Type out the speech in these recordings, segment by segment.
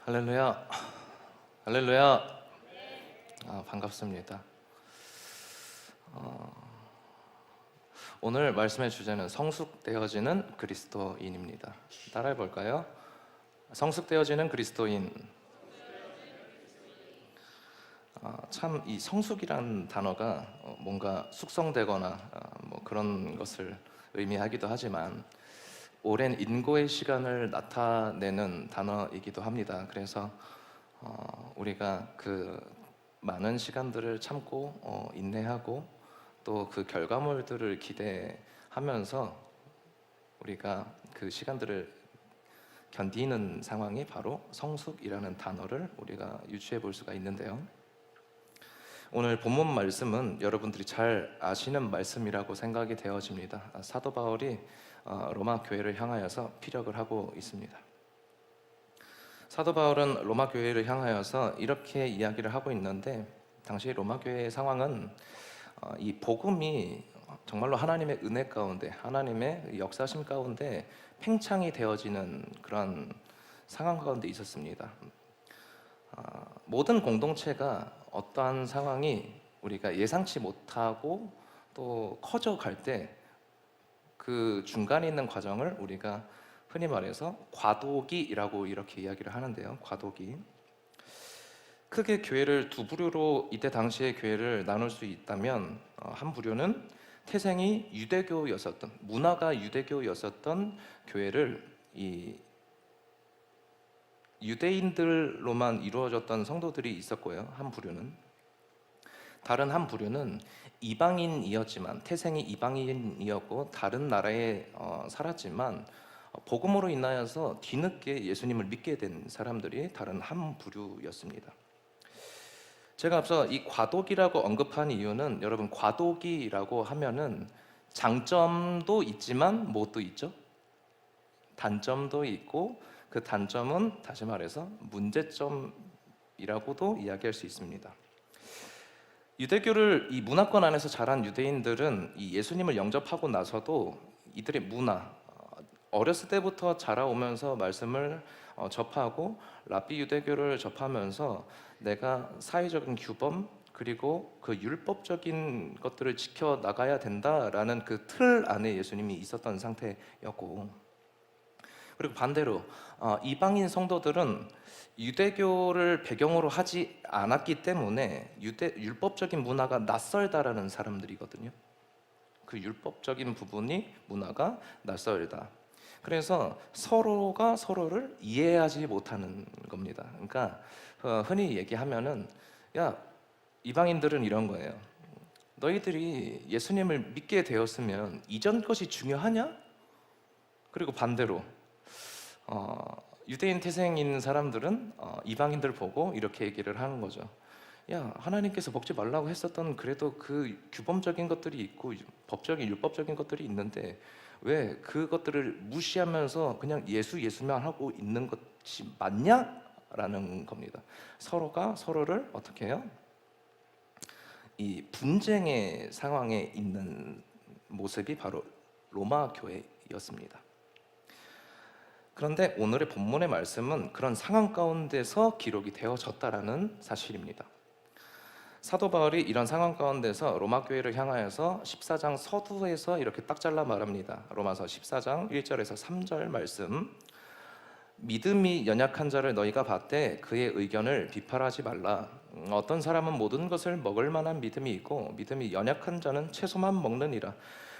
할렐루야, 할렐루야. 반갑습니다. 오늘 말씀의 주제는 성숙되어지는 그리스도인입니다. 따라해 볼까요? 성숙되어지는 그리스도인. 참 이 성숙이란 단어가 뭔가 숙성되거나 뭐 그런 것을 의미하기도 하지만 오랜 인고의 시간을 나타내는 단어이기도 합니다. 그래서 우리가 그 많은 시간들을 참고 인내하고 또 그 결과물들을 기대하면서 우리가 그 시간들을 견디는 상황이 바로 성숙이라는 단어를 우리가 유추해 볼 수가 있는데요. 오늘 본문 말씀은 여러분들이 잘 아시는 말씀이라고 생각이 되어집니다. 사도 바울이 로마 교회를 향하여서 피력을 하고 있습니다. 사도 바울은 로마 교회를 향하여서 이렇게 이야기를 하고 있는데, 당시 로마 교회의 상황은 이 복음이 정말로 하나님의 은혜 가운데, 하나님의 역사심 가운데 팽창이 되어지는 그런 상황 가운데 있었습니다. 모든 공동체가 어떠한 상황이 우리가 예상치 못하고 또 커져갈 때 그 중간에 있는 과정을 우리가 흔히 말해서 과도기라고 이렇게 이야기를 하는데요. 과도기. 크게 교회를 두 부류로 이때 당시의 교회를 나눌 수 있다면, 한 부류는 태생이 유대교였었던, 문화가 유대교였었던 교회를 이 유대인들로만 이루어졌던 성도들이 있었고요. 한 부류는. 다른 한 부류는 이방인이었지만, 태생이 이방인이었고 다른 나라에 살았지만 복음으로 인하여서 뒤늦게 예수님을 믿게 된 사람들이 다른 한 부류였습니다. 제가 앞서 이 과도기라고 언급한 이유는, 여러분, 과도기라고 하면은 장점도 있지만 뭣도 있죠? 단점도 있고, 그 단점은 다시 말해서 문제점이라고도 이야기할 수 있습니다. 유대교를 이 문화권 안에서 자란 유대인들은 이 예수님을 영접하고 나서도 이들의 문화, 어렸을 때부터 자라오면서 말씀을 접하고 랍비 유대교를 접하면서 내가 사회적인 규범 그리고 그 율법적인 것들을 지켜 나가야 된다라는 그 틀 안에 예수님이 있었던 상태였고, 그리고 반대로 이방인 성도들은 유대교를 배경으로 하지 않았기 때문에 율법적인 문화가 낯설다라는 사람들이거든요. 그 율법적인 부분이, 문화가 낯설다. 그래서 서로가 서로를 이해하지 못하는 겁니다. 그러니까 흔히 얘기하면은, 야, 이방인들은 이런 거예요. 너희들이 예수님을 믿게 되었으면 이전 것이 중요하냐? 그리고 반대로 유대인 태생인 사람들은 이방인들 보고 이렇게 얘기를 하는 거죠. 야, 하나님께서 먹지 말라고 했었던 그래도 그 규범적인 것들이 있고 법적인 율법적인 것들이 있는데 왜 그것들을 무시하면서 그냥 예수만 하고 있는 것이 맞냐? 라는 겁니다. 서로가 서로를 어떻게 해요? 이 분쟁의 상황에 있는 모습이 바로 로마 교회였습니다. 그런데 오늘의 본문의 말씀은 그런 상황 가운데서 기록이 되어졌다라는 사실입니다. 사도 바울이 이런 상황 가운데서 로마 교회를 향하여서 14장 서두에서 이렇게 딱 잘라 말합니다. 로마서 14장 1절에서 3절 말씀. 믿음이 연약한 자를 너희가 봤되 그의 의견을 비판하지 말라. 어떤 사람은 모든 것을 먹을 만한 믿음이 있고 믿음이 연약한 자는 채소만 먹느니라.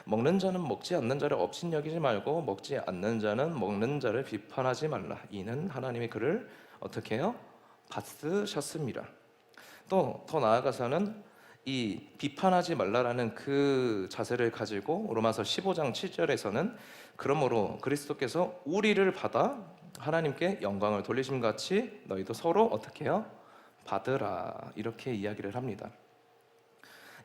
먹는 자는 먹지 않는 자를 업신여기지 말고 먹지 않는 자는 먹는 자를 비판하지 말라. 이는 하나님이 그를 어떻게 해요? 받으셨습니다. 또 더 나아가서는 이 비판하지 말라라는 그 자세를 가지고 로마서 15장 7절에서는 그러므로 그리스도께서 우리를 받아 하나님께 영광을 돌리심 같이 너희도 서로 어떻게 해요? 받으라. 이렇게 이야기를 합니다.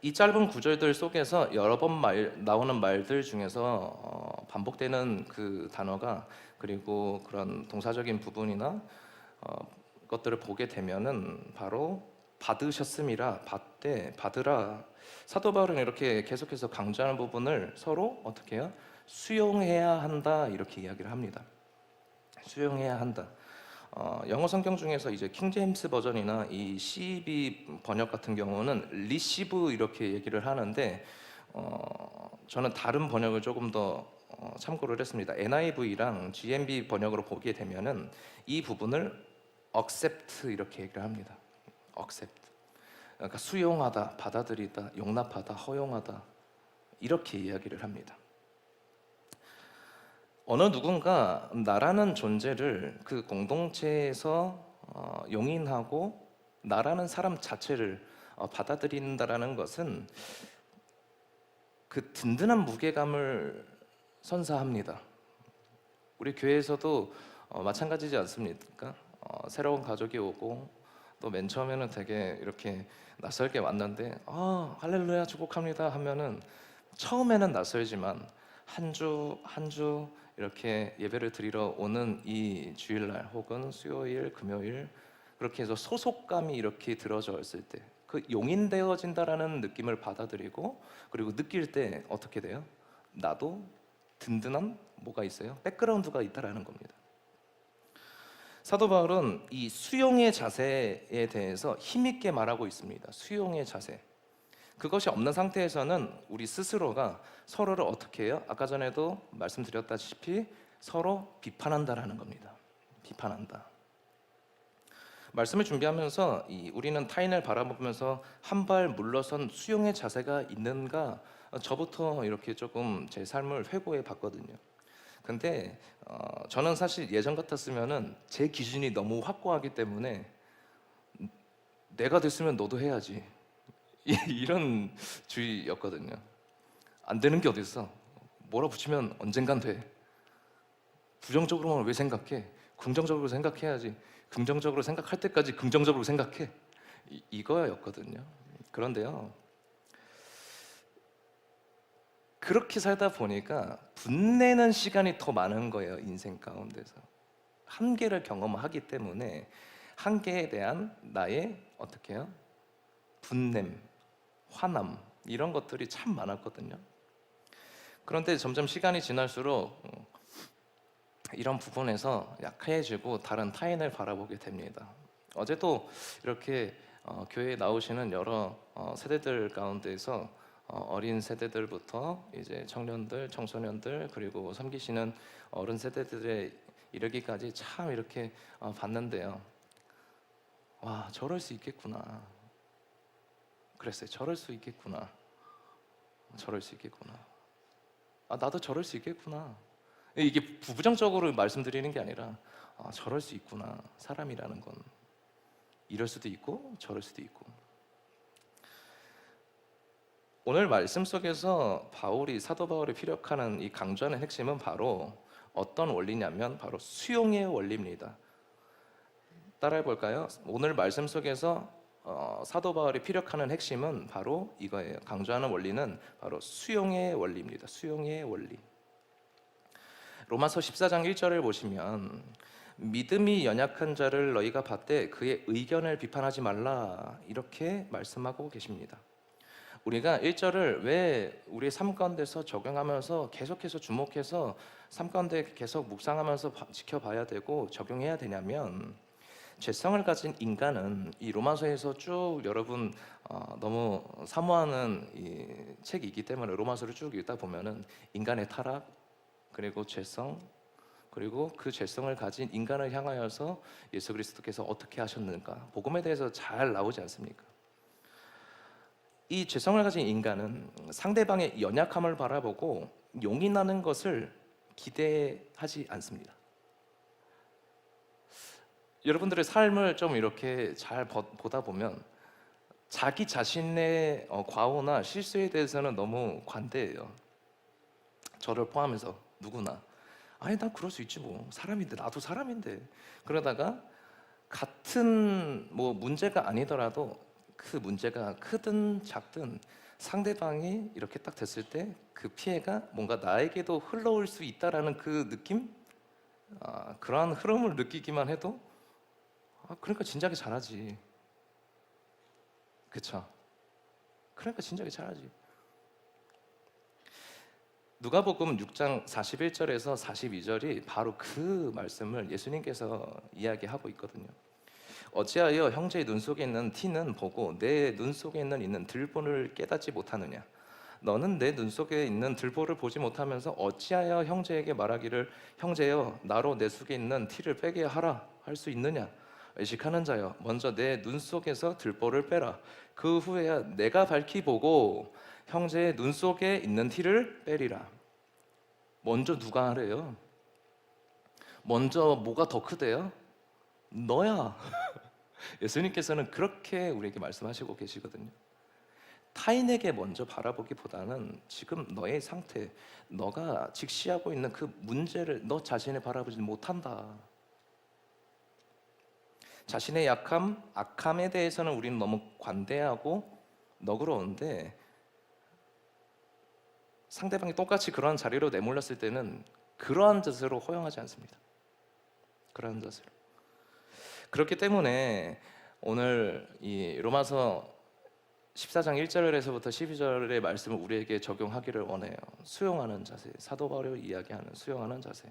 이 짧은 구절들 속에서 여러 번 나오는 말들 중에서 반복되는 그 단어가, 그리고 그런 동사적인 부분이나 것들을 보게 되면은 바로 받으셨음이라, 받되, 받으라. 사도 바울은 이렇게 계속해서 강조하는 부분을 서로 어떻게 해요? 수용해야 한다, 이렇게 이야기를 합니다. 수용해야 한다. 영어 성경 중에서 이제 킹 제임스 버전이나 이 CEB 번역 같은 경우는 리시브 이렇게 얘기를 하는데 저는 다른 번역을 조금 더 참고를 했습니다. NIV랑 GMB 번역으로 보게 되면은 이 부분을 accept 이렇게 얘기를 합니다. accept. 그러니까 수용하다, 받아들이다, 용납하다, 허용하다 이렇게 이야기를 합니다. 어느 누군가 나라는 존재를 그 공동체에서 용인하고 나라는 사람 자체를 받아들인다라는 것은 그 든든한 무게감을 선사합니다. 우리 교회에서도 마찬가지지 않습니까? 새로운 가족이 오고 또 맨 처음에는 되게 이렇게 낯설게 왔는데 할렐루야 축복합니다 하면은 처음에는 낯설지만 한 주 한 주 이렇게 예배를 드리러 오는 이 주일날 혹은 수요일, 금요일 그렇게 해서 소속감이 이렇게 들어져 있을 때 그 용인되어진다라는 느낌을 받아들이고 그리고 느낄 때 어떻게 돼요? 나도 든든한 뭐가 있어요? 백그라운드가 있다라는 겁니다. 사도 바울은 이 수용의 자세에 대해서 힘있게 말하고 있습니다. 수용의 자세. 그것이 없는 상태에서는 우리 스스로가 서로를 어떻게 해요? 아까 전에도 말씀드렸다시피 서로 비판한다라는 겁니다. 비판한다. 말씀을 준비하면서 우리는 타인을 바라보면서 한 발 물러선 수용의 자세가 있는가 저부터 이렇게 조금 제 삶을 회고해 봤거든요. 근데 저는 사실 예전 같았으면은 제 기준이 너무 확고하기 때문에 내가 됐으면 너도 해야지 이런 주의였거든요. 안 되는 게 어딨어. 몰아붙이면 언젠간 돼. 부정적으로만 왜 생각해? 긍정적으로 생각해야지. 긍정적으로 생각할 때까지 긍정적으로 생각해. 이거였거든요. 그런데요, 그렇게 살다 보니까 분내는 시간이 더 많은 거예요. 인생 가운데서 한계를 경험하기 때문에 한계에 대한 나의 어떻게 해요? 분냄, 화남 이런 것들이 참 많았거든요. 그런데 점점 시간이 지날수록 이런 부분에서 약해지고 다른 타인을 바라보게 됩니다. 어제도 이렇게 교회에 나오시는 여러 세대들 가운데서 어린 세대들부터 이제 청년들, 청소년들 그리고 섬기시는 어른 세대들에 이르기까지 참 이렇게 봤는데요. 와, 저럴 수 있겠구나. 그랬어요. 저럴 수 있겠구나. 저럴 수 있겠구나. 나도 저럴 수 있겠구나. 이게 부정적으로 말씀드리는 게 아니라 저럴 수 있구나. 사람이라는 건 이럴 수도 있고 저럴 수도 있고. 오늘 말씀 속에서 사도 바울이 피력하는 이 강조하는 핵심은 바로 어떤 원리냐면 바로 수용의 원리입니다. 따라해 볼까요? 오늘 말씀 속에서 사도 바울이 피력하는 핵심은 바로 이거예요. 강조하는 원리는 바로 수용의 원리입니다. 수용의 원리. 로마서 14장 1절을 보시면 믿음이 연약한 자를 너희가 받되 그의 의견을 비판하지 말라 이렇게 말씀하고 계십니다. 우리가 1절을 왜 우리의 삶 가운데서 적용하면서 계속해서 주목해서 삶 가운데 계속 묵상하면서 지켜봐야 되고 적용해야 되냐면 죄성을 가진 인간은 이 로마서에서 쭉 여러분 너무 사모하는 이 책이기 때문에 로마서를 쭉 읽다 보면은 인간의 타락 그리고 죄성 그리고 그 죄성을 가진 인간을 향하여서 예수 그리스도께서 어떻게 하셨는가 복음에 대해서 잘 나오지 않습니까? 이 죄성을 가진 인간은 상대방의 연약함을 바라보고 용인하는 것을 기대하지 않습니다. 여러분들의 삶을 좀 이렇게 잘 보다 보면 자기 자신의 과오나 실수에 대해서는 너무 관대해요. 저를 포함해서 누구나 아니 난 그럴 수 있지 뭐 사람인데 나도 사람인데 그러다가 같은 뭐 문제가 아니더라도 그 문제가 크든 작든 상대방이 이렇게 딱 됐을 때 그 피해가 뭔가 나에게도 흘러올 수 있다라는 그 느낌? 그러한 흐름을 느끼기만 해도 그러니까 진작에 잘하지. 그쵸? 그러니까 진작에 잘하지. 누가복음 6장 41절에서 42절이 바로 그 말씀을 예수님께서 이야기하고 있거든요. 어찌하여 형제의 눈 속에 있는 티는 보고 내 눈 속에 있는 들보를 깨닫지 못하느냐? 너는 내 눈 속에 있는 들보를 보지 못하면서 어찌하여 형제에게 말하기를 형제여 나로 내 속에 있는 티를 빼게 하라 할 수 있느냐? 의식하는 자여 먼저 내 눈 속에서 들보를 빼라. 그 후에야 내가 밝히 보고 형제의 눈 속에 있는 티를 빼리라. 먼저 누가 하래요? 먼저 뭐가 더 크대요? 너야. 예수님께서는 그렇게 우리에게 말씀하시고 계시거든요. 타인에게 먼저 바라보기보다는 지금 너의 상태, 너가 직시하고 있는 그 문제를 너 자신을 바라보지 못한다. 자신의 약함, 악함에 대해서는 우리는 너무 관대하고 너그러운데 상대방이 똑같이 그러한 자리로 내몰렸을 때는 그러한 뜻으로 허용하지 않습니다. 그러한 뜻으로. 그렇기 때문에 오늘 이 로마서 14장 1절에서부터 12절의 말씀을 우리에게 적용하기를 원해요. 수용하는 자세, 사도 바울이 이야기하는 수용하는 자세.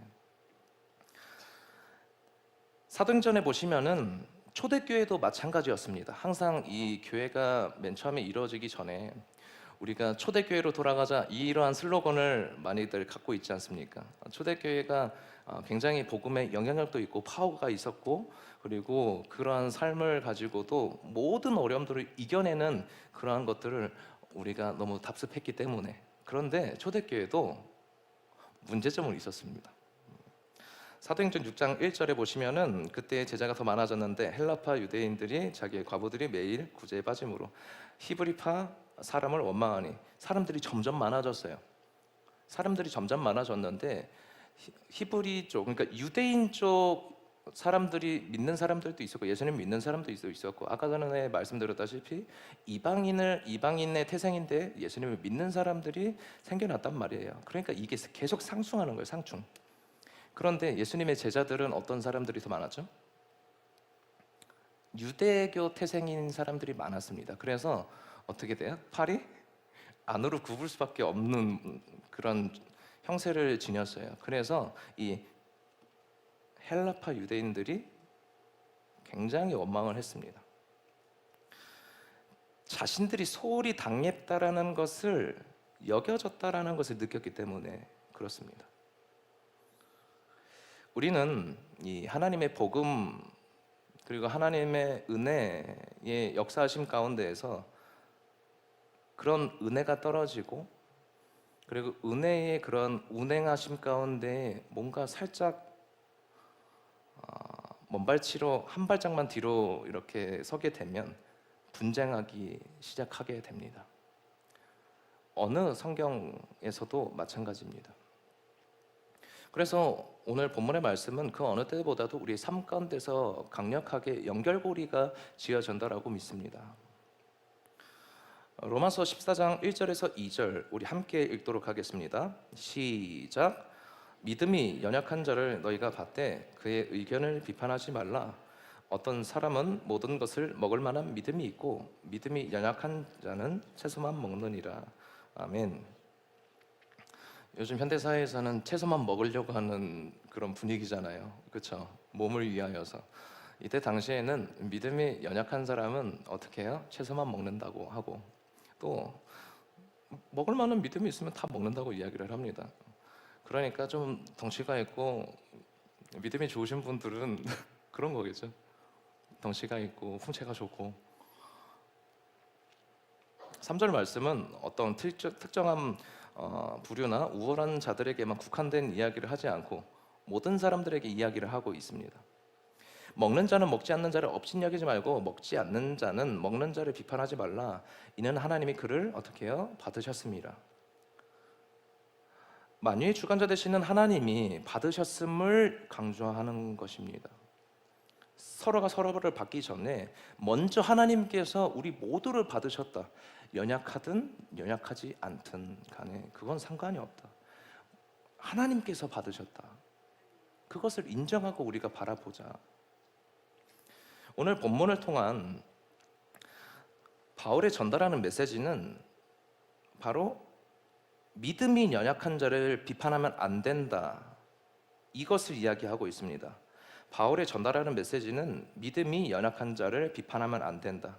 사도행전에 보시면은 초대교회도 마찬가지였습니다. 항상 이 교회가 맨 처음에 이루어지기 전에 우리가 초대교회로 돌아가자 이러한 슬로건을 많이들 갖고 있지 않습니까? 초대교회가 굉장히 복음에 영향력도 있고 파워가 있었고 그리고 그러한 삶을 가지고도 모든 어려움들을 이겨내는 그러한 것들을 우리가 너무 답습했기 때문에 그런데 초대교회도 문제점은 있었습니다. 사도행전 6장 1절에 보시면은 그때 제자가 더 많아졌는데 헬라파 유대인들이 자기의 과부들이 매일 구제에 빠짐으로 히브리파 사람을 원망하니 사람들이 점점 많아졌어요. 사람들이 점점 많아졌는데 히브리 쪽 그러니까 유대인 쪽 사람들이 믿는 사람들도 있었고 예수님 믿는 사람도 있었고 아까 전에 말씀드렸다시피 이방인의 태생인데 예수님을 믿는 사람들이 생겨났단 말이에요. 그러니까 이게 계속 상충하는 거예요. 상충. 그런데 예수님의 제자들은 어떤 사람들이 더 많았죠? 유대교 태생인 사람들이 많았습니다. 그래서 어떻게 돼요? 팔이 안으로 굽을 수밖에 없는 그런 형세를 지녔어요. 그래서 이 헬라파 유대인들이 굉장히 원망을 했습니다. 자신들이 소홀히 당했다라는 것을 여겨졌다라는 것을 느꼈기 때문에 그렇습니다. 우리는 이 하나님의 복음 그리고 하나님의 은혜의 역사하심 가운데에서 그런 은혜가 떨어지고 그리고 은혜의 그런 운행하심 가운데 뭔가 살짝 먼발치로 한 발짝만 뒤로 이렇게 서게 되면 분쟁하기 시작하게 됩니다. 어느 성경에서도 마찬가지입니다. 그래서 오늘 본문의 말씀은 그 어느 때보다도 우리 삶 가운데서 강력하게 연결고리가 지어진다라고 믿습니다. 로마서 14장 1절에서 2절 우리 함께 읽도록 하겠습니다. 시작. 믿음이 연약한 자를 너희가 봤되 그의 의견을 비판하지 말라. 어떤 사람은 모든 것을 먹을 만한 믿음이 있고 믿음이 연약한 자는 채소만 먹느니라. 아멘. 요즘 현대 사회에서는 채소만 먹으려고 하는 그런 분위기잖아요. 그렇죠? 몸을 위하여서. 이때 당시에는 믿음이 연약한 사람은 어떻게 해요? 채소만 먹는다고 하고 또 먹을 만한 믿음이 있으면 다 먹는다고 이야기를 합니다. 그러니까 좀 덩치가 있고 믿음이 좋으신 분들은 그런 거겠죠. 덩치가 있고 풍채가 좋고 3절 말씀은 어떤 특정한 부류나 우월한 자들에게만 국한된 이야기를 하지 않고 모든 사람들에게 이야기를 하고 있습니다. 먹는 자는 먹지 않는 자를 업신여기지 말고 먹지 않는 자는 먹는 자를 비판하지 말라. 이는 하나님이 그를 어떻게 해요? 받으셨습니다. 만유의 주관자 되시는 하나님이 받으셨음을 강조하는 것입니다. 서로가 서로를 받기 전에 먼저 하나님께서 우리 모두를 받으셨다. 연약하든 연약하지 않든 간에 그건 상관이 없다. 하나님께서 받으셨다. 그것을 인정하고 우리가 바라보자. 오늘 본문을 통한 바울의 전달하는 메시지는 바로 믿음이 연약한 자를 비판하면 안 된다. 이것을 이야기하고 있습니다. 바울의 전달하는 메시지는 믿음이 연약한 자를 비판하면 안 된다.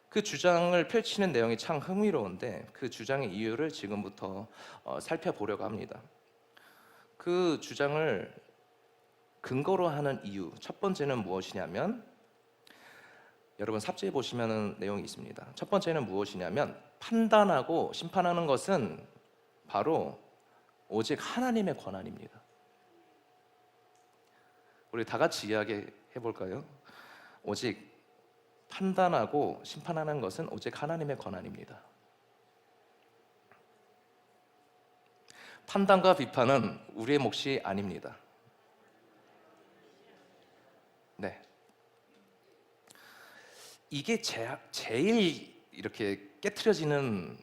그 주장을 펼치는 내용이 참 흥미로운데 그 주장의 이유를 지금부터 살펴보려고 합니다. 그 주장을 근거로 하는 이유 첫 번째는 무엇이냐면, 여러분 삽지에 보시면 내용이 있습니다. 첫 번째는 무엇이냐면, 판단하고 심판하는 것은 바로 오직 하나님의 권한입니다. 우리 다 같이 이야기해 볼까요? 오직 판단하고 심판하는 것은 오직 하나님의 권한입니다. 판단과 비판은 우리의 몫이 아닙니다. 네. 이게 제일 이렇게 깨트려지는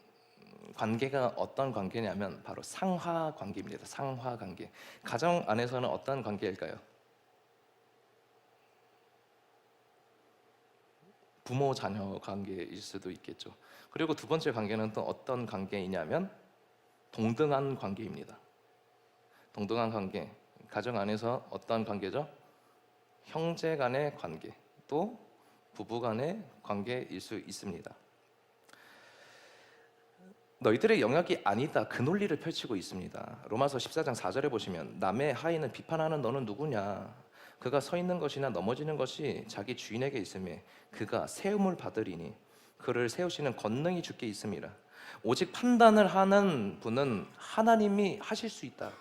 관계가 어떤 관계냐면 바로 상하 관계입니다. 상하 관계. 가정 안에서는 어떤 관계일까요? 부모 자녀 관계일 수도 있겠죠. 그리고 두 번째 관계는 또 어떤 관계이냐면 동등한 관계입니다. 동등한 관계. 가정 안에서 어떤 관계죠? 형제 간의 관계, 또 부부 간의 관계일 수 있습니다. 너희들의 영역이 아니다, 그 논리를 펼치고 있습니다. 로마서 14장 4절에 보시면 남의 하인을 비판하는 너는 누구냐? 그가 서 있는 것이나 넘어지는 것이 자기 주인에게 있음에 그가 세움을 받으리니 그를 세우시는 권능이 주께 있음이라. 오직 판단을 하는 분은 하나님이 하실 수 있다.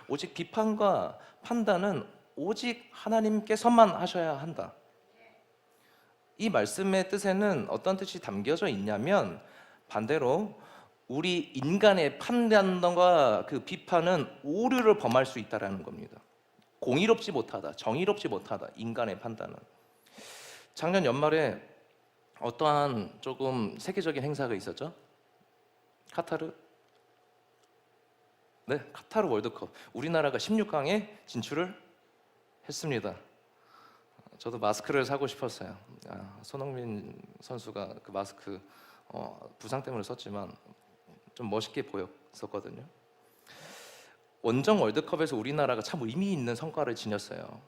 오직 비판과 판단은 오직 하나님께서만 하셔야 한다. 이 말씀의 뜻에는 어떤 뜻이 담겨져 있냐면, 반대로 우리 인간의 판단과 그 비판은 오류를 범할 수 있다라는 겁니다. 공의롭지 못하다, 정의롭지 못하다, 인간의 판단은. 작년 연말에 어떠한 조금 세계적인 행사가 있었죠? 카타르? 네, 카타르 월드컵. 우리나라가 16강에 진출을 했습니다. 저도 마스크를 사고 싶었어요. 손흥민 선수가 그 마스크 부상 때문에 썼지만 좀 멋있게 보였었거든요. 원정 월드컵에서 우리나라가 참 의미 있는 성과를 지녔어요.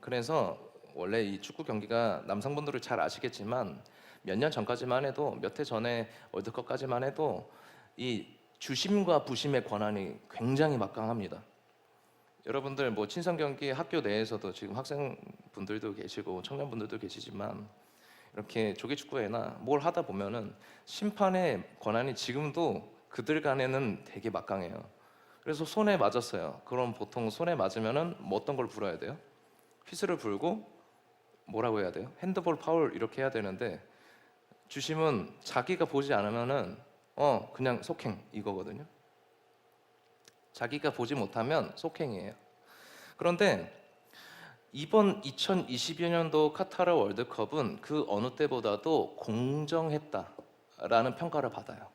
그래서 원래 이 축구 경기가 남성분들은 잘 아시겠지만 몇 년 전까지만 해도, 몇 해 전에 월드컵까지만 해도 이 주심과 부심의 권한이 굉장히 막강합니다. 여러분들 뭐 친선 경기 학교 내에서도 지금 학생분들도 계시고 청년분들도 계시지만 이렇게 조기 축구회나 뭘 하다 보면은 심판의 권한이 지금도 그들 간에는 되게 막강해요. 그래서 손에 맞았어요. 그럼 보통 손에 맞으면은 뭐 어떤 걸 불어야 돼요? 휘슬을 불고 뭐라고 해야 돼요? 핸드볼 파울 이렇게 해야 되는데, 주심은 자기가 보지 않으면은 그냥 속행 이거거든요. 자기가 보지 못하면 속행이에요. 그런데 이번 2022년도 카타르 월드컵은 그 어느 때보다도 공정했다라는 평가를 받아요.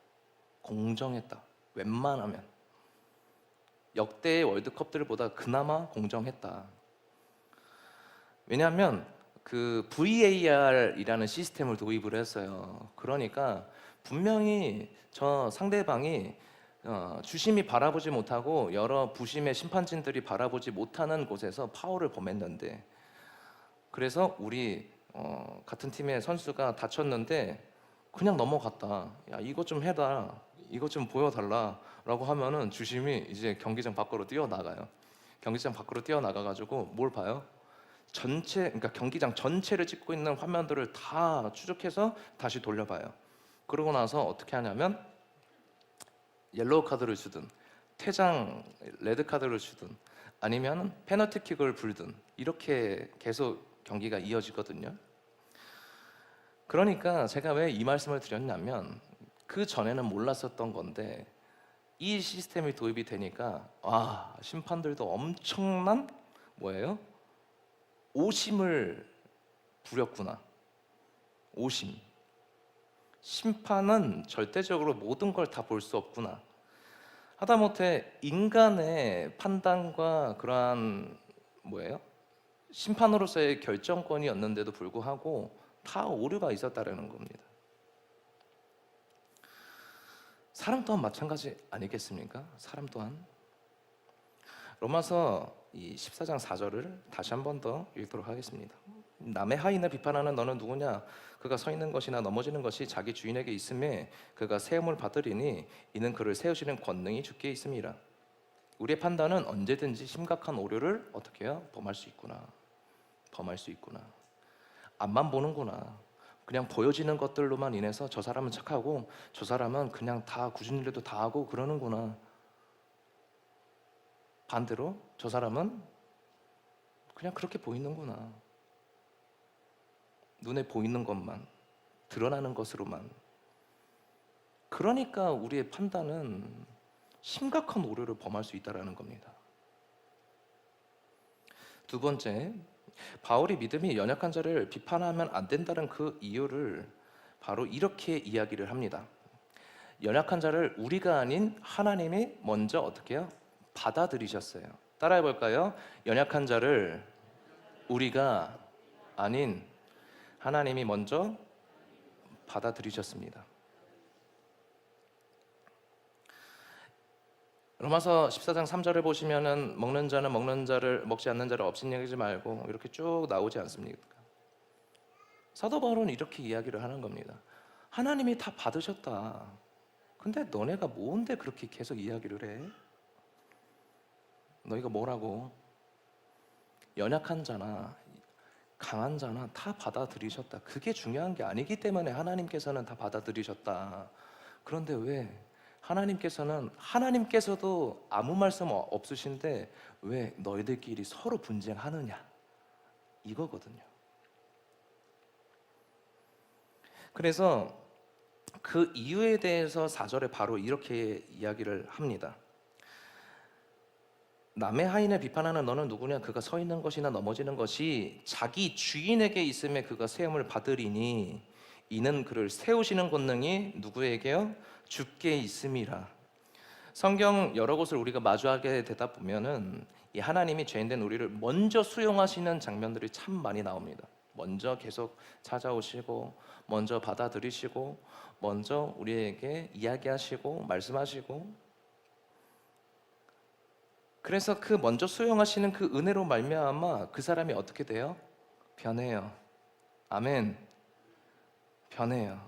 공정했다. 웬만하면 역대의 월드컵들보다 그나마 공정했다. 왜냐하면 그 VAR이라는 시스템을 도입을 했어요. 그러니까 분명히 저 상대방이 주심이 바라보지 못하고 여러 부심의 심판진들이 바라보지 못하는 곳에서 파울을 범했는데, 그래서 우리 같은 팀의 선수가 다쳤는데 그냥 넘어갔다. 야, 이것 좀 해라, 이것 좀 보여달라라고 하면은 주심이 이제 경기장 밖으로 뛰어나가요. 경기장 밖으로 뛰어나가가지고 뭘 봐요? 그러니까 경기장 전체를 찍고 있는 화면들을 다 추적해서 다시 돌려봐요. 그러고 나서 어떻게 하냐면 옐로우 카드를 주든 퇴장 레드 카드를 주든 아니면 페널티킥을 불든 이렇게 계속 경기가 이어지거든요. 그러니까 제가 왜 이 말씀을 드렸냐면, 그 전에는 몰랐었던 건데 이 시스템이 도입이 되니까 심판들도 엄청난 뭐예요? 오심을 부렸구나. 오심. 심판은 절대적으로 모든 걸 다 볼 수 없구나. 하다못해 인간의 판단과 그러한 뭐예요? 심판으로서의 결정권이었는데도 불구하고 다 오류가 있었다라는 겁니다. 사람 또한 마찬가지 아니겠습니까? 사람 또한. 로마서 이 14장 4절을 다시 한 번 더 읽도록 하겠습니다. 남의 하인을 비판하는 너는 누구냐? 그가 서 있는 것이나 넘어지는 것이 자기 주인에게 있음에 그가 세움을 받으리니 이는 그를 세우시는 권능이 주께 있음이라. 우리의 판단은 언제든지 심각한 오류를 어떻게 해요? 범할 수 있구나. 앞만 보는구나. 그냥 보여지는 것들로만 인해서 저 사람은 착하고 저 사람은 그냥 다 굳은 일도 다 하고 그러는구나. 반대로 저 사람은 그냥 그렇게 보이는구나. 눈에 보이는 것만, 드러나는 것으로만. 그러니까 우리의 판단은 심각한 오류를 범할 수 있다는 겁니다. 두 번째, 바울이 믿음이 연약한 자를 비판하면 안 된다는 그 이유를 바로 이렇게 이야기를 합니다. 연약한 자를 우리가 아닌 하나님이 먼저 어떻게 해요? 받아들이셨어요. 따라해 볼까요? 연약한 자를 우리가 아닌 하나님이 먼저 받아들이셨습니다. 로마서 14장 3절을 보시면은 먹는 자는 먹는 자를, 먹지 않는 자를 없인 여기지 말고 이렇게 쭉 나오지 않습니까? 사도 바울은 이렇게 이야기를 하는 겁니다. 하나님이 다 받으셨다. 근데 너네가 뭔데 그렇게 계속 이야기를 해? 너희가 뭐라고? 연약한 자나 강한 자나 다 받아들이셨다. 그게 중요한 게 아니기 때문에 하나님께서는 다 받아들이셨다. 그런데 왜 하나님께서도 아무 말씀 없으신데 왜 너희들끼리 서로 분쟁하느냐? 이거거든요. 그래서 그 이유에 대해서 4절에 바로 이렇게 이야기를 합니다. 남의 하인을 비판하는 너는 누구냐? 그가 서 있는 것이나 넘어지는 것이 자기 주인에게 있음에 그가 세움을 받으리니 이는 그를 세우시는 권능이 누구에게요? 주께 있음이라. 성경 여러 곳을 우리가 마주하게 되다 보면은 이 하나님이 죄인된 우리를 먼저 수용하시는 장면들이 참 많이 나옵니다. 먼저 계속 찾아오시고, 먼저 받아들이시고, 먼저 우리에게 이야기하시고 말씀하시고. 그래서 그 먼저 수용하시는 그 은혜로 말미암아 그 사람이 어떻게 돼요? 변해요. 아멘. 변해요.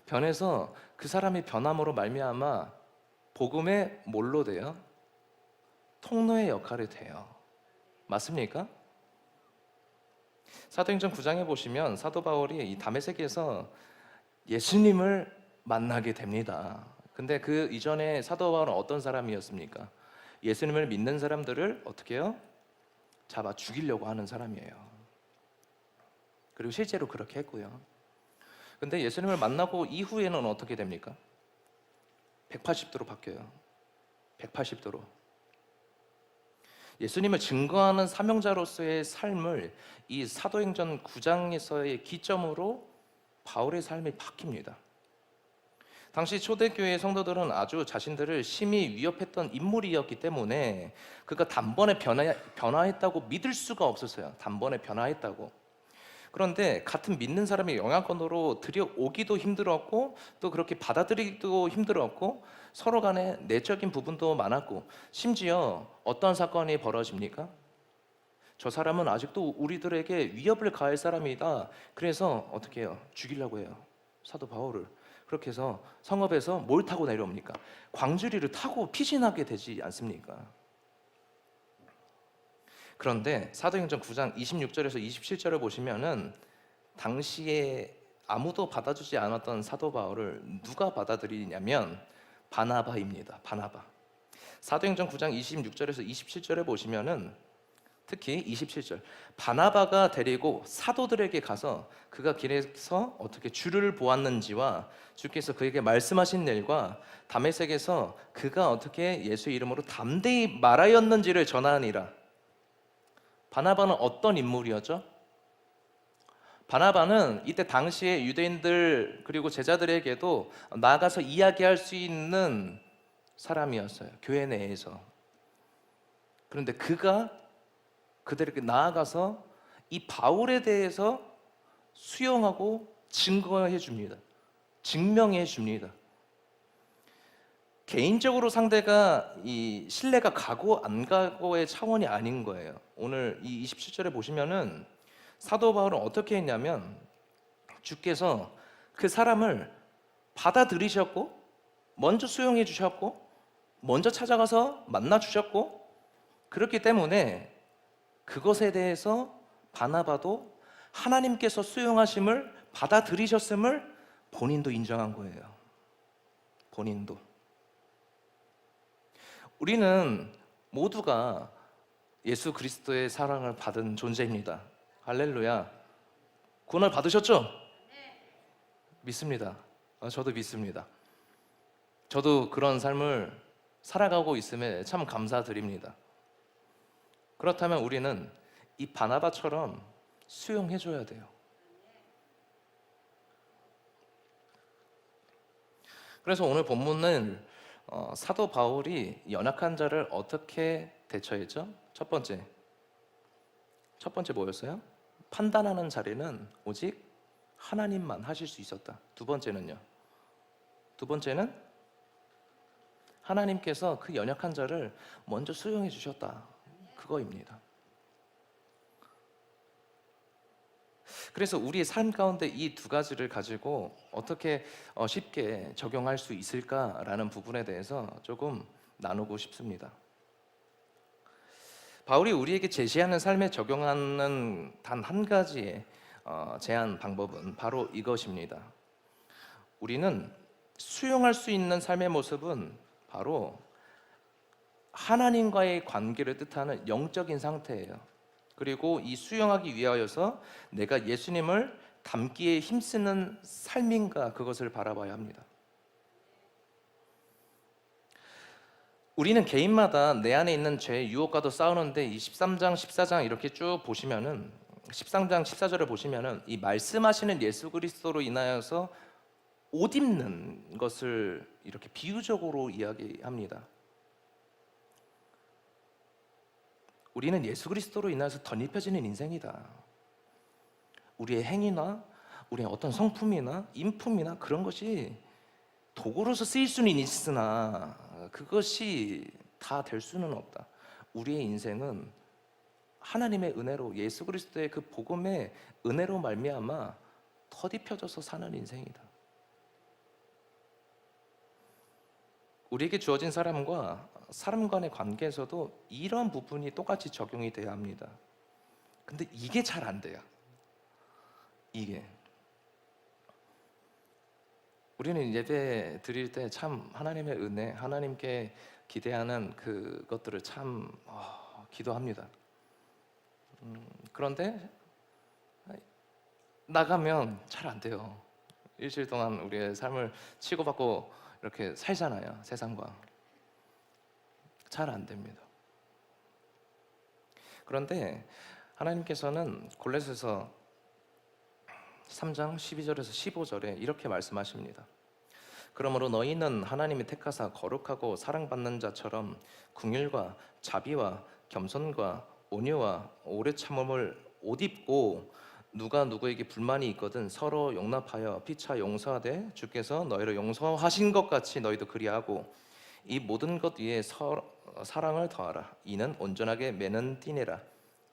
변해서 그 사람이 변함으로 말미암아 복음의 뭘로 돼요? 통로의 역할이 돼요. 맞습니까? 사도행전 9장에 보시면 사도 바울이 이 다메섹에서 예수님을 만나게 됩니다. 근데 그 이전에 사도 바울은 어떤 사람이었습니까? 예수님을 믿는 사람들을 어떻게 해요? 잡아 죽이려고 하는 사람이에요. 그리고 실제로 그렇게 했고요. 근데 예수님을 만나고 이후에는 어떻게 됩니까? 180도로 바뀌어요. 180도로. 예수님을 증거하는 사명자로서의 삶을 이 사도행전 9장에서의 기점으로 바울의 삶이 바뀝니다. 당시 초대교회 성도들은 아주 자신들을 심히 위협했던 인물이었기 때문에 그가 단번에 변화했다고 믿을 수가 없었어요. 단번에 변화했다고. 그런데 같은 믿는 사람의 영향권으로 들여오기도 힘들었고 또 그렇게 받아들이기도 힘들었고 서로 간에 내적인 부분도 많았고 심지어 어떤 사건이 벌어집니까? 저 사람은 아직도 우리들에게 위협을 가할 사람이다. 그래서 어떻게 해요? 죽이려고 해요. 사도 바울을. 그렇게 해서 성읍에서 뭘 타고 내려옵니까? 광주리를 타고 피신하게 되지 않습니까? 그런데 사도행전 9장 26절에서 27절을 보시면은 당시에 아무도 받아주지 않았던 사도 바울을 누가 받아들이냐면 바나바입니다. 바나바. 사도행전 9장 26절에서 27절에 보시면은 특히 27절 바나바가 데리고 사도들에게 가서 그가 길에서 어떻게 주를 보았는지와 주께서 그에게 말씀하신 일과 다메섹에서 그가 어떻게 예수 이름으로 담대히 말하였는지를 전하니라. 바나바는 어떤 인물이었죠? 바나바는 이때 당시에 유대인들 그리고 제자들에게도 나아가서 이야기할 수 있는 사람이었어요. 교회 내에서. 그런데 그가 그들에게 나아가서 이 바울에 대해서 수용하고 증거해 줍니다. 증명해 줍니다. 개인적으로 상대가 이 신뢰가 가고 안 가고의 차원이 아닌 거예요. 오늘 이 27절에 보시면은 사도 바울은 어떻게 했냐면 주께서 그 사람을 받아들이셨고 먼저 수용해 주셨고 먼저 찾아가서 만나 주셨고 그렇기 때문에 그것에 대해서 바나바도 하나님께서 수용하심을 받아들이셨음을 본인도 인정한 거예요. 본인도. 우리는 모두가 예수 그리스도의 사랑을 받은 존재입니다. 할렐루야. 구원을 받으셨죠? 믿습니다. 저도 믿습니다. 저도 그런 삶을 살아가고 있음에 참 감사드립니다. 그렇다면 우리는 이 바나바처럼 수용해 줘야 돼요. 그래서 오늘 본문은 사도 바울이 연약한 자를 어떻게 대처했죠? 첫 번째 뭐였어요? 판단하는 자리는 오직 하나님만 하실 수 있었다. 두 번째는 하나님께서 그 연약한 자를 먼저 수용해 주셨다. 그거입니다. 그래서 우리의 삶 가운데 이 두 가지를 가지고 어떻게 쉽게 적용할 수 있을까라는 부분에 대해서 조금 나누고 싶습니다. 바울이 우리에게 제시하는 삶에 적용하는 단 한 가지의 제안 방법은 바로 이것입니다. 우리는 수용할 수 있는 삶의 모습은 바로 하나님과의 관계를 뜻하는 영적인 상태예요. 그리고 이 수용하기 위하여서 내가 예수님을 닮기에 힘쓰는 삶인가 그것을 바라봐야 합니다. 우리는 개인마다 내 안에 있는 죄의 유혹과도 싸우는데 이 13장, 14장 이렇게 쭉 보시면은 13장, 14절을 보시면은 이 말씀하시는 예수 그리스도로 인하여서 옷 입는 것을 이렇게 비유적으로 이야기합니다. 우리는 예수 그리스도로 인해서 덧입혀지는 인생이다. 우리의 행위나 우리의 어떤 성품이나 인품이나 그런 것이 도구로서 쓰일 수는 있으나 그것이 다 될 수는 없다. 우리의 인생은 하나님의 은혜로 예수 그리스도의 그 복음의 은혜로 말미암아 덧입혀져서 사는 인생이다. 우리에게 주어진 사람과 사람 간의 관계에서도 이런 부분이 똑같이 적용이 돼야 합니다. 근데 이게 잘 안 돼요. 이게 우리는 예배 드릴 때 참 하나님의 은혜, 하나님께 기대하는 그것들을 참 기도합니다. 그런데 나가면 잘 안 돼요. 일주일 동안 우리의 삶을 치고받고 이렇게 살잖아요. 세상과 잘 안 됩니다. 그런데 하나님께서는 골로새서 3장 12절에서 15절에 이렇게 말씀하십니다. 그러므로 너희는 하나님이 택하사 거룩하고 사랑받는 자처럼 긍휼과 자비와 겸손과 온유와 오래 참음을 옷 입고 누가 누구에게 불만이 있거든 서로 용납하여 피차 용서하되 주께서 너희를 용서하신 것 같이 너희도 그리하고 이 모든 것 위에 사랑을 더하라. 이는 온전하게 매는 띠내라.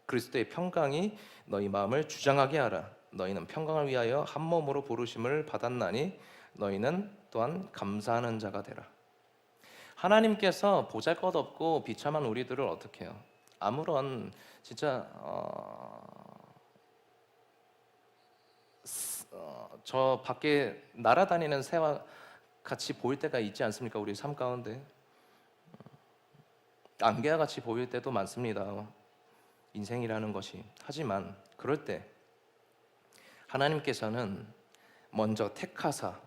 그리스도의 평강이 너희 마음을 주장하게 하라. 너희는 평강을 위하여 한 몸으로 부르심을 받았나니 너희는 또한 감사하는 자가 되라. 하나님께서 보잘것없고 비참한 우리들을 어떻게 해요? 아무런 진짜 저 밖에 날아다니는 새와 같이 보일 때가 있지 않습니까? 우리 삶 가운데 안개와 같이 보일 때도 많습니다. 인생이라는 것이. 하지만 그럴 때 하나님께서는 먼저 택하사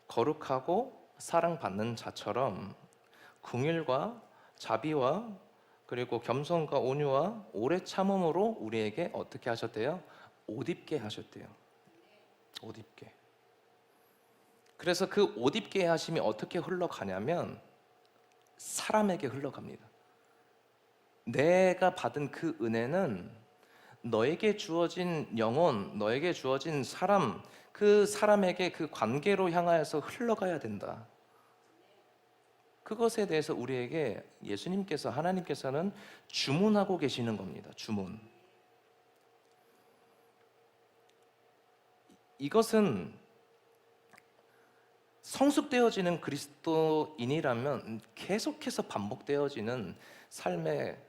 거룩하고 사랑받는 자처럼 긍휼과 자비와 그리고 겸손과 온유와 오래 참음으로 우리에게 어떻게 하셨대요? 옷 입게 하셨대요. 옷 입게. 그래서 그 옷 입게 하심이 어떻게 흘러가냐면 사람에게 흘러갑니다. 내가 받은 그 은혜는 너에게 주어진 영혼, 너에게 주어진 사람, 그 사람에게 그 관계로 향하여서 흘러가야 된다. 그것에 대해서 우리에게 예수님께서, 하나님께서는 주문하고 계시는 겁니다. 주문. 이것은 성숙되어지는 그리스도인이라면 계속해서 반복되어지는 삶의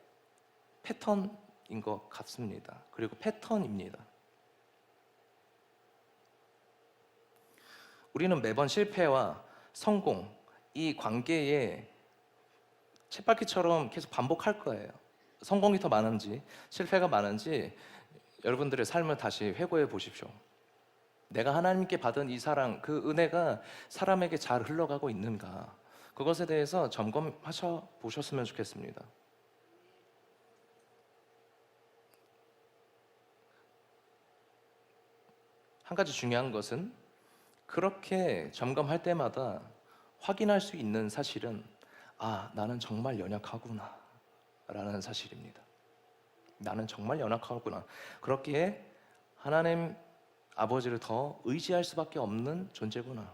패턴인 것 같습니다. 그리고 패턴입니다. 우리는 매번 실패와 성공, 이 관계에 쳇바퀴처럼 계속 반복할 거예요. 성공이 더 많은지 실패가 많은지 여러분들의 삶을 다시 회고해 보십시오. 내가 하나님께 받은 이 사랑, 그 은혜가 사람에게 잘 흘러가고 있는가, 그것에 대해서 점검하셔 보셨으면 좋겠습니다. 한 가지 중요한 것은 그렇게 점검할 때마다 확인할 수 있는 사실은, 아, 나는 정말 연약하구나 라는 사실입니다. 나는 정말 연약하구나. 그렇기에 하나님 아버지를 더 의지할 수밖에 없는 존재구나.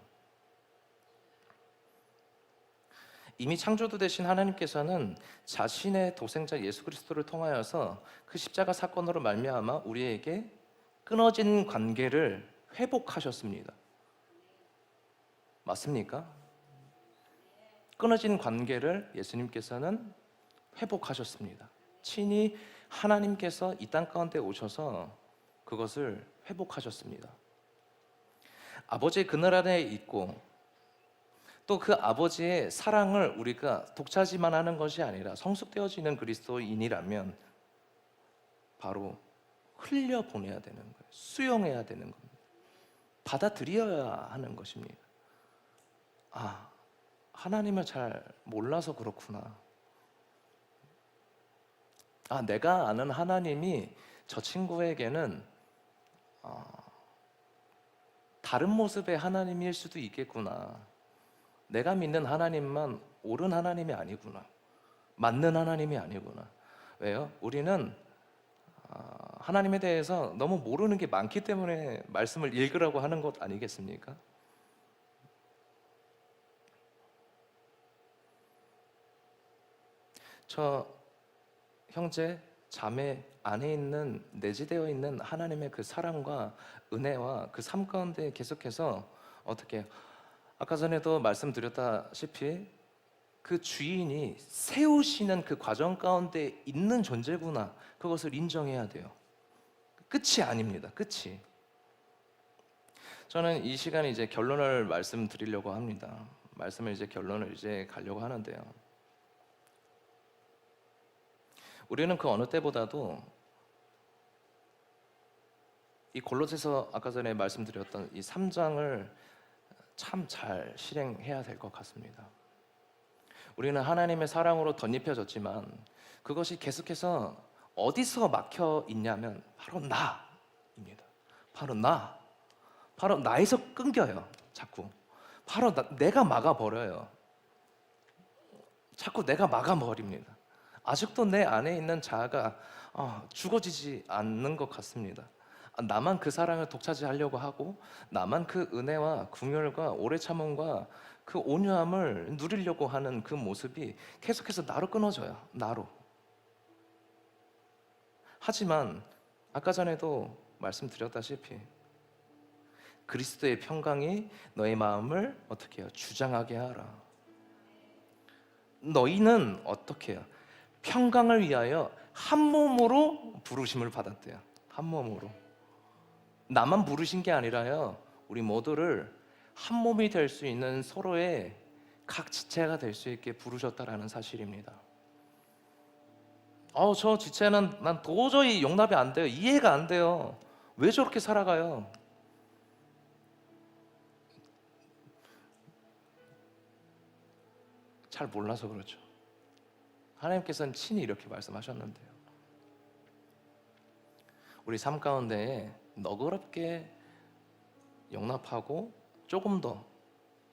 이미 창조주 되신 하나님께서는 자신의 독생자 예수 그리스도를 통하여서 그 십자가 사건으로 말미암아 우리에게 끊어진 관계를 회복하셨습니다. 맞습니까? 끊어진 관계를 예수님께서는 회복하셨습니다. 친히 하나님께서 이 땅 가운데 오셔서 그것을 회복하셨습니다. 아버지의 그늘 아래에 있고, 또 그 아버지의 사랑을 우리가 독차지만 하는 것이 아니라 성숙되어지는 그리스도인이라면 바로 흘려보내야 되는 거예요. 수용해야 되는 겁니다. 받아들여야 하는 것입니다. 아, 하나님을 잘 몰라서 그렇구나. 아, 내가 아는 하나님이 저 친구에게는 다른 모습의 하나님일 수도 있겠구나. 내가 믿는 하나님만 옳은 하나님이 아니구나. 맞는 하나님이 아니구나. 왜요? 우리는 하나님에 대해서 너무 모르는 게 많기 때문에 말씀을 읽으라고 하는 것 아니겠습니까? 저 형제, 자매 안에 있는, 내재되어 있는 하나님의 그 사랑과 은혜와 그 삶 가운데 계속해서 어떻게, 아까 전에도 말씀드렸다시피 그 주인이 세우시는 그 과정 가운데 있는 존재구나, 그것을 인정해야 돼요. 끝이 아닙니다. 끝이. 저는 이 시간에 이제 결론을 말씀드리려고 합니다. 말씀을 이제 결론을 이제 가려고 하는데요. 우리는 그 어느 때보다도 이 골로새서, 아까 전에 말씀드렸던 이 3장을 참 잘 실행해야 될 것 같습니다. 우리는 하나님의 사랑으로 덧입혀졌지만 그것이 계속해서 어디서 막혀 있냐면 바로 나입니다. 바로 나에서 끊겨요. 자꾸 바로 내가 막아버려요. 자꾸 내가 막아버립니다. 아직도 내 안에 있는 자아가 죽어지지 않는 것 같습니다. 나만 그 사랑을 독차지하려고 하고, 나만 그 은혜와 긍휼과 오래 참음과 그 온유함을 누리려고 하는 그 모습이 계속해서 나로 끊어져요. 나로. 하지만 아까 전에도 말씀드렸다시피 그리스도의 평강이 너의 마음을 어떻게 해요? 주장하게 하라. 너희는 어떻게 해요? 평강을 위하여 한 몸으로 부르심을 받았대요. 한 몸으로. 나만 부르신 게 아니라요, 우리 모두를 한 몸이 될 수 있는 서로의 각 지체가 될 수 있게 부르셨다라는 사실입니다. 저 지체는 난 도저히 용납이 안 돼요. 이해가 안 돼요. 왜 저렇게 살아가요? 잘 몰라서 그렇죠. 하나님께서는 친히 이렇게 말씀하셨는데요. 우리 삶 가운데 너그럽게 용납하고 조금 더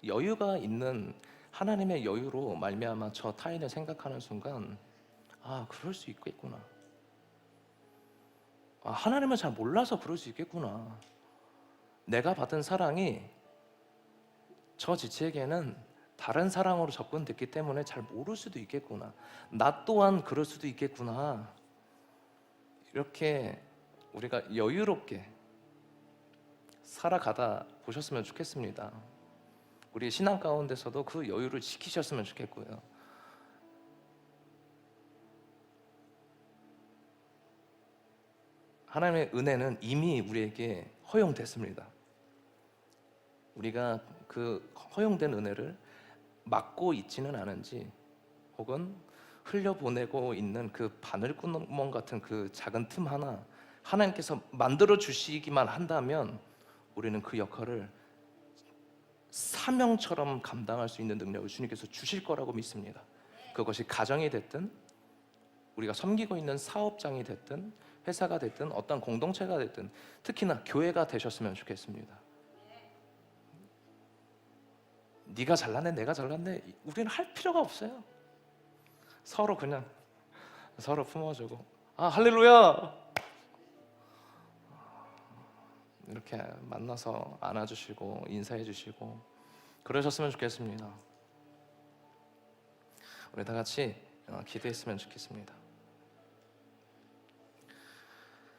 여유가 있는 하나님의 여유로 말미암아 저 타인을 생각하는 순간, 그럴 수 있겠구나. 하나님을 잘 몰라서 그럴 수 있겠구나. 내가 받은 사랑이 저 지체에게는 다른 사랑으로 접근됐기 때문에 잘 모를 수도 있겠구나. 나 또한 그럴 수도 있겠구나. 이렇게 우리가 여유롭게 살아가다 보셨으면 좋겠습니다. 우리 신앙 가운데서도 그 여유를 지키셨으면 좋겠고요. 하나님의 은혜는 이미 우리에게 허용됐습니다. 우리가 그 허용된 은혜를 막고 있지는 않은지, 혹은 흘려보내고 있는 그 바늘구멍 같은 그 작은 틈 하나 하나님께서 만들어 주시기만 한다면 우리는 그 역할을 사명처럼 감당할 수 있는 능력을 주님께서 주실 거라고 믿습니다. 그것이 가정이 됐든, 우리가 섬기고 있는 사업장이 됐든, 회사가 됐든, 어떤 공동체가 됐든, 특히나 교회가 되셨으면 좋겠습니다. 네가 잘났네, 내가 잘났네, 우리는 할 필요가 없어요. 서로 그냥 서로 품어주고, 아 할렐루야, 이렇게 만나서 안아주시고 인사해주시고 그러셨으면 좋겠습니다. 우리 다 같이 기도했으면 좋겠습니다.